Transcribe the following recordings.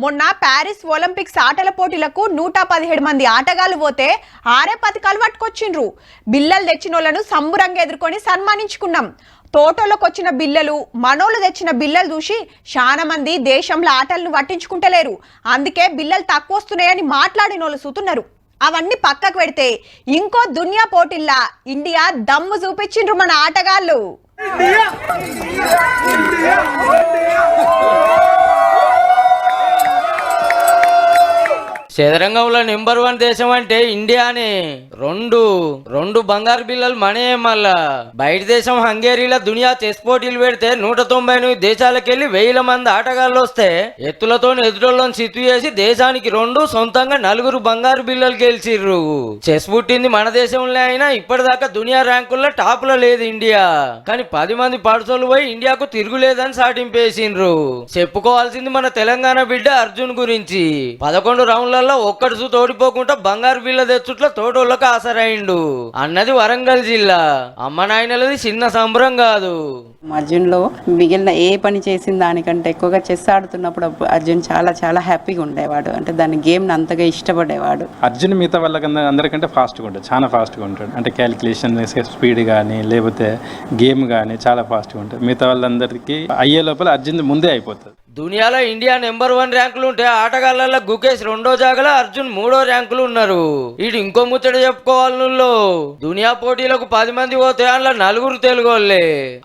మొన్న Paris Olympics ఆటల పోటీలకు 117 మంది ఆటగాళ్లు పోతే 6 పథకాలు పట్టుకొచ్చిండ్రు. బిల్లలు తెచ్చినోళ్లను సంబురంగా ఎదుర్కొని సన్మానించుకున్నాం. తోటలోకి వచ్చిన బిల్లలు, మనోళ్ళు తెచ్చిన బిల్లలు చూసి చాలా మంది దేశంలో ఆటలను పట్టించుకుంటలేరు. అందుకే బిల్లలు తక్కువ వస్తున్నాయని మాట్లాడినోళ్ళు చూస్తున్నారు. అవన్నీ పక్కకు పెడితే ఇంకో దునియా పోటీల్లా ఇండియా దమ్ము చూపించిండ్రు మన ఆటగాళ్ళు. చదరంగంలో నెంబర్ 1 దేశం అంటే ఇండియానే. రెండు బంగారు బిల్లలు మనే. మళ్ళా బయట దేశం హంగేరీలో దునియా చెస్ పోటీలు పెడితే 198 దేశాలకెళ్లి 1000 మంది ఆటగాళ్ళు వస్తే ఎత్తులతో ఎదురోళ్ళని చిత్తు చేసి దేశానికి 2, సొంతంగా 4 బంగారు బిల్లలు గెలిచిర్రు. చెస్ పుట్టింది మన దేశంలో అయినా ఇప్పటిదాకా దునియా ర్యాంకుల్లో టాప్ లో లేదు ఇండియా. కానీ 10 మంది పడుసోళ్ళు పోయి ఇండియాకు తిరుగులేదని సాటింపేసిండ్రు. చెప్పుకోవాల్సింది మన తెలంగాణ బిడ్డ అర్జున్ గురించి. 11 రౌండ్ల ఒక్కడుసు తోడిపోకుండా బంగారు బిల్ల తెచ్చుట్ల తోటోళ్ళకు ఆసరైండు అన్నది వరంగల్ జిల్లా. అమ్మ నాయనలది చిన్న సంబరం కాదు. అర్జున్ లో మిగిలిన ఏ పని చేసిన దానికంటే ఎక్కువగా చెస్ ఆడుతున్నప్పుడు అర్జున్ చాలా చాలా హ్యాపీగా ఉండేవాడు. అంటే దాని గేమ్ అంతగా ఇష్టపడేవాడు. అర్జున్ మిగతా వాళ్ళకి అందరికంటే ఫాస్ట్గా ఉంటాడు, చాలా ఫాస్ట్గా ఉంటాడు. అంటే క్యాలిక్యులేషన్ స్పీడ్ కానీ లేకపోతే గేమ్ కానీ చాలా ఫాస్ట్గా ఉంటుంది. మిగతా వాళ్ళందరికీ అయ్యే లోపల అర్జున్ ముందే అయిపోతుంది. దునియాలో ఇండియా నెంబర్ 1 ర్యాంకులు ఉంటే ఆటగాళ్లలో గుకేష్ 2వ జాగలో, అర్జున్ 3వ ర్యాంకులు ఉన్నారు. ఇటు ఇంకో ముచ్చట చెప్పుకోవాలి. నువ్వు దునియా పోటీలకు 10 మంది పోతే అందులో 4 తెలుగోళ్లే.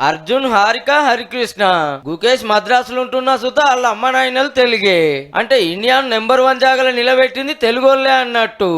అర్జున్, హారిక, హరికృష్ణ. గుకేష్ మద్రాసులు ఉంటున్న సుత వాళ్ళ అమ్మ నాయనలు తెలుగే. అంటే ఇండియాను నెంబర్ 1 జాగలో నిలబెట్టింది తెలుగోళ్లే అన్నట్టు.